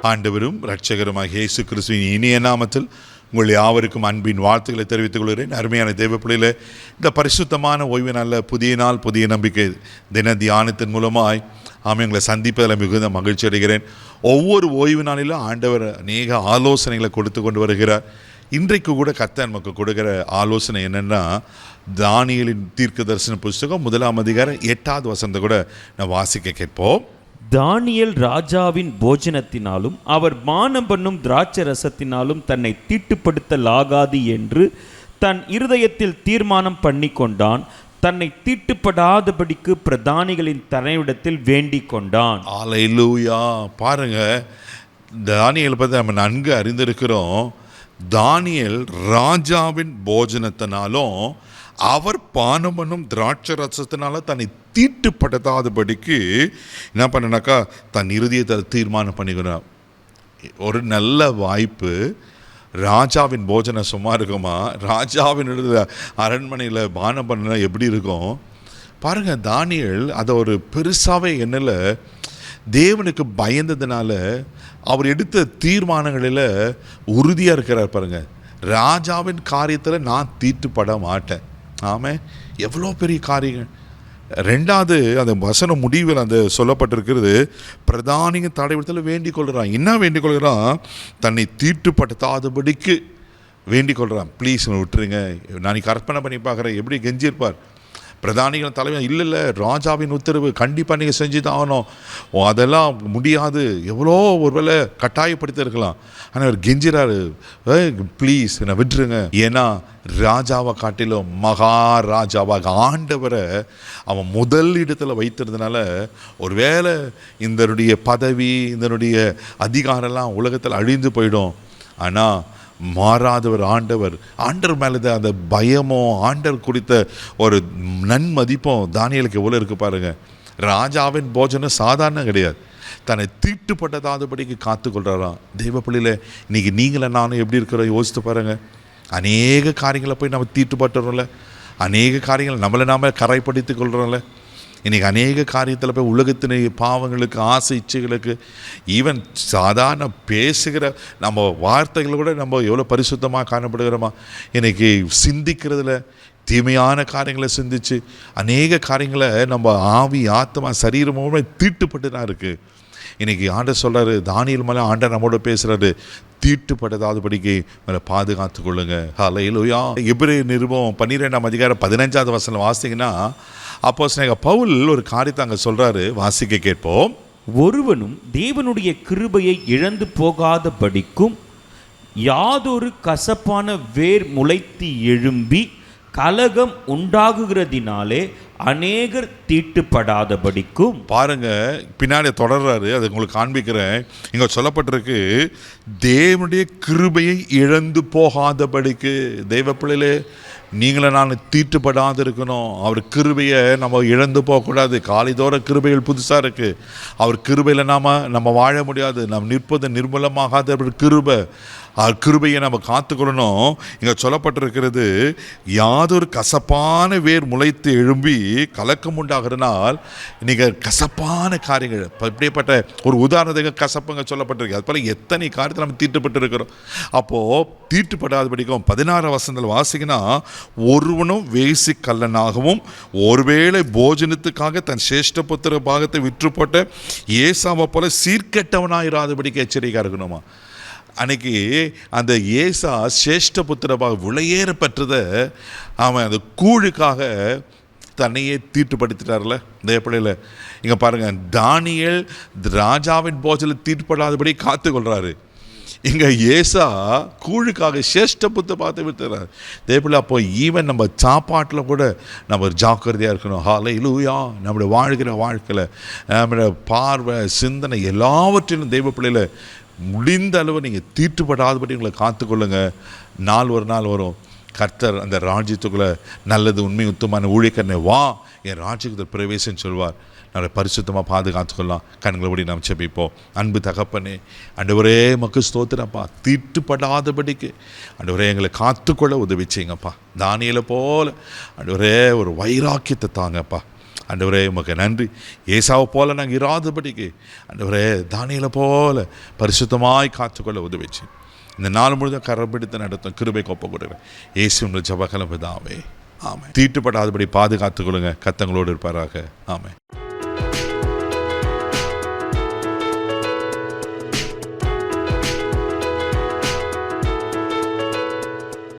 ஆண்டவரும் இரட்சகருமாகிய இயேசு கிறிஸ்துவின் இனிய நாமத்தில் உங்கள் யாவருக்கும் அன்பின் வாழ்த்துக்களை தெரிவித்துக் கொள்கிறேன். அருமையான தேவ பிள்ளைகளே, இந்த பரிசுத்தமான ஓய்வு நாளில் புதிய நாள் புதிய நம்பிக்கை தின தியானத்தின் மூலமாய் எங்களை சந்திப்பதில் மிகுந்த மகிழ்ச்சி அடைகிறேன். ஒவ்வொரு ஓய்வு நாளிலும் ஆண்டவர் அநேக ஆலோசனைகளை கொடுத்து கொண்டு வருகிறார். இன்றைக்கு கூட கர்த்தர் நமக்கு கொடுக்கிற ஆலோசனை என்னென்னா, தானியேலின் தீர்க்க தரிசன புஸ்தகம் 1ஆம் அதிகாரம் 8வது வசனத்தை கூட நான் வாசிக்க கேட்போம். தானியேல் ராஜாவின் போஜனத்தினாலும் அவர் பானம் பண்ணும் திராட்சை ரசத்தினாலும் தன்னை தீட்டுப்படுத்தலாகாது என்று தன் இருதயத்தில் தீர்மானம் பண்ணி கொண்டான். தன்னை தீட்டுப்படாதபடிக்கு பிரதானிகளின் தலைவிடத்தில் வேண்டிக் கொண்டான். அல்லேலூயா. பாருங்க, தானியேல் பற்றி நம்ம நன்கு அறிந்திருக்கிறோம். தானியேல் ராஜாவின் போஜனத்தினாலும் அவர் பானம் பண்ணும் திராட்சை ரசத்தினால தன்னை தீட்டுப்படுத்தாதபடிக்கு என்ன பண்ணனாக்கா தன் இருதயத்தை தீர்மானம் பண்ணிக்கிறார். ஒரு நல்ல வாய்ப்பு. ராஜாவின் போஜனம் சும்மா இருக்குமா? ராஜாவின் அரண்மனையில் பானம் பண்ணா எப்படி இருக்கும் பாருங்கள். தானியேல் அதை ஒரு பெருசாகவே எண்ணல. தேவனுக்கு பயந்ததுனால அவர் எடுத்த தீர்மானங்களில் உறுதியாக இருக்கிறார். பாருங்கள், ராஜாவின் காரியத்தில் நான் தீட்டுப்பட மாட்டேன். ஆமாம், எவ்வளோ பெரிய காரியங்கள். ரெண்டாவது, அந்த வசனம் முடிவில் அந்த சொல்லப்பட்டிருக்கிறது, பிரதானிங்க தடைவிடத்தில் வேண்டிக் கொள்கிறான். என்ன வேண்டிக் கொள்கிறான்? தன்னை தீட்டுப்படுத்தாதபடிக்கு வேண்டிக் கொள்கிறான். ப்ளீஸ் விட்டுருங்க. நான் கற்பனை பண்ணி பார்க்குறேன், எப்படி கெஞ்சிருப்பார் பிரதானிகள் தலைவர். இல்லை, ராஜாவின் உத்தரவு கண்டிப்பாக நீங்கள் செஞ்சு தான் ஆகணும், அதெல்லாம் முடியாது. எவ்வளோ ஒருவேளை கட்டாயப்படுத்தி இருக்கலாம். ஆனால் அவர் கெஞ்சிறாரு, ப்ளீஸ் என்னை விட்டுருங்க. ஏன்னா ராஜாவை காட்டிலும் மகாராஜாவாக ஆண்டவரை அவன் முதல் இடத்துல வைத்திருந்தனால ஒருவேளை இதனுடைய பதவி இதனுடைய அதிகாரம்லாம் உலகத்தில் அழிந்து போயிடும். ஆனால் மாறாதவர் ஆண்டவர். ஆண்டவர் மேலே அந்த பயமும் ஆண்டவர் குறித்த ஒரு நன்மதிப்பும் தானியேலுக்கு எவ்வளோ இருக்குது பாருங்கள். ராஜாவின் போஜனம் சாதாரணம் கிடையாது. தன்னை தீட்டுப்பட்டதாதபடிக்கு காத்துக்கொள்கிறாராம். தெய்வ பிள்ளையில் இன்றைக்கி நீங்களே நானும் எப்படி இருக்கிறோம் யோசித்து பாருங்கள். அநேக காரியங்களை போய் நம்ம தீட்டுப்பட்டுறோம்ல, அநேக காரியங்களை நம்மளை நாம கரைப்படுத்தி கொள்கிறோம்ல. இன்றைக்கி அநேக காரியத்தில் போய் உலகத்தின் பாவங்களுக்கு, ஆசை இச்சைகளுக்கு, ஈவன் சாதாரண பேசுகிற நம்ம வார்த்தைகளை கூட நம்ம எவ்வளோ பரிசுத்தமாக காணப்படுகிறோமா. இன்றைக்கி சிந்திக்கிறதுல தீமையான காரியங்களை சிந்திச்சு அநேக காரியங்களை நம்ம ஆவி ஆத்மா சரீரமும் தீட்டுப்பட்டு தான் இருக்குது. இன்றைக்கி ஆண்டவர் சொல்கிறாரு, தானியேல் மேலே ஆண்டவர் நம்மோட பேசுகிறாரு, தீட்டுப்படாதபடிக்கு மேலே பாதுகாத்து கொள்ளுங்க. ஹல்லேலூயா. எபிரேயர் நிருபம் 12ஆம் அதிகாரம் 15வது வசனம் வாசிங்கன்னா, அப்போஸ்தலனாகிய பவுல் ஒரு காரியத்தை அங்கே சொல்கிறாரு, வாசிக்க கேட்போம். ஒருவனும் தேவனுடைய கிருபையை இழந்து போகாதபடிக்கும் யாதொரு கசப்பான வேர் முளைத்து எழும்பி கலகம் உண்டாகுகிறதினாலே அநேகர் தீட்டுப்படாதபடிக்கும். பாருங்க, பின்னாடி தொடர்றாரு, அதை உங்களுக்கு காண்பிக்கிறேன். இங்கே சொல்லப்பட்டிருக்கு, தேவனுடைய கிருபையை இழந்து போகாதபடிக்கு. தெய்வ பிள்ளைகளே, நீங்களே நான் தீட்டுப்படாது இருக்கணும். அவர் கிருபையை நம்ம இழந்து போகக்கூடாது. காலைதோற கிருபைகள் புதுசாக இருக்குது. அவர் கிருபையில் நம்ம வாழ முடியாது. நாம் நிற்பது நிர்மூலமாகாத கிருபை. கிருபையை நம்ம காத்துக்கொள்ளணும். இங்கே சொல்லப்பட்டிருக்கிறது, யாதொரு கசப்பான வேர் முளைத்து எழும்பி கலக்கம் உண்டாகிறனால். நீங்கள் கசப்பான காரியங்கள், இப்படிப்பட்ட ஒரு உதாரணத்துக்கு கசப்புங்க சொல்லப்பட்டிருக்கு. அது போல் எத்தனை காரியத்தில் நம்ம தீட்டுப்பட்டு இருக்கிறோம். அப்போது தீட்டுப்படாதபடிக்கும் 16 வசனத்தில் வாசிக்கினா, ஒருவனும் வேசி கல்லனாகவும் ஒருவேளை போஜனத்துக்காக தன் சேஷ்ட புத்திர பாகத்தை விற்று போட்ட ஏசாவை போல சீர்கெட்டவனாயிராதபடிக்கு எச்சரிக்கையாக இருக்கணுமா. அன்னைக்கு அந்த ஏசா சேஷ்ட புத்திரபாக விலையேற பெற்றதை அவன் அந்த கூழுக்காக தன்னையே தீட்டுப்படுத்திட்டார்ல. இந்த எப்படியில் இங்கே பாருங்கள், தானியேல் ராஜாவின் போஜனில் தீட்டுப்படாதபடி காத்துக்கொள்கிறாரு. இங்கே ஏசா கூழுக்காக சேஷ்ட புத்த பார்த்து விட்டுறாரு. தேவையில்லை. அப்போ ஈவன் நம்ம சாப்பாட்டில் கூட நம்ம ஜாக்கிரதையாக இருக்கணும். ஹல்லேலூயா. நம்முடைய வாழ்கிற வாழ்க்கையில் நம்முடைய பார்வை சிந்தனை எல்லாவற்றிலும் தெய்வ பிள்ளையில் முடிந்த அளவு நீங்கள் தீட்டுப்படாதபடி உங்களை காத்துக்கொள்ளுங்க. நாள் ஒரு நாள் வரும், கர்த்தர் அந்த ராஜ்யத்துக்குள்ளே நல்லது உண்மை உத்தமான ஊழியக்காரனை வா என் ராஜ்யத்தில் பிரவேசம் சொல்வார். நம்மளை பரிசுத்தமாக பாதுகாத்துக்கொள்ளலாம். கண்களபடி நாம் செபிப்போம். அன்பு தகப்பனே, ஆண்டவரே மக்கு ஸ்தோத்திரப்பா. தீட்டுப்படாதபடிக்கு ஆண்டவரே எங்களை காத்துக்கொள்ள உதவி செய்யுங்கப்பா. தானியேலை போல ஆண்டவரே ஒரு வைராக்கியத்தை தாங்கப்பா. ஆண்டவரே உமக்கு நன்றி. ஏசாவை போல நாங்கள் இராதபடிக்கு ஆண்டவரே தானியேலை போல பரிசுத்தமாய் காத்துக்கொள்ள உதவிச்சு இந்த நாள் முழுதும் கரப்பிடித்து நடத்தும் கிருபை கொப்ப கொடுக்குறேன் இயேசுவின் ஜெபக்கலம் பிதாவே, ஆமென். தீட்டுப்படாதபடி பாதுகாத்துக் கொள்ளுங்க. கத்தங்களோடு இருப்பாராக. ஆமென்.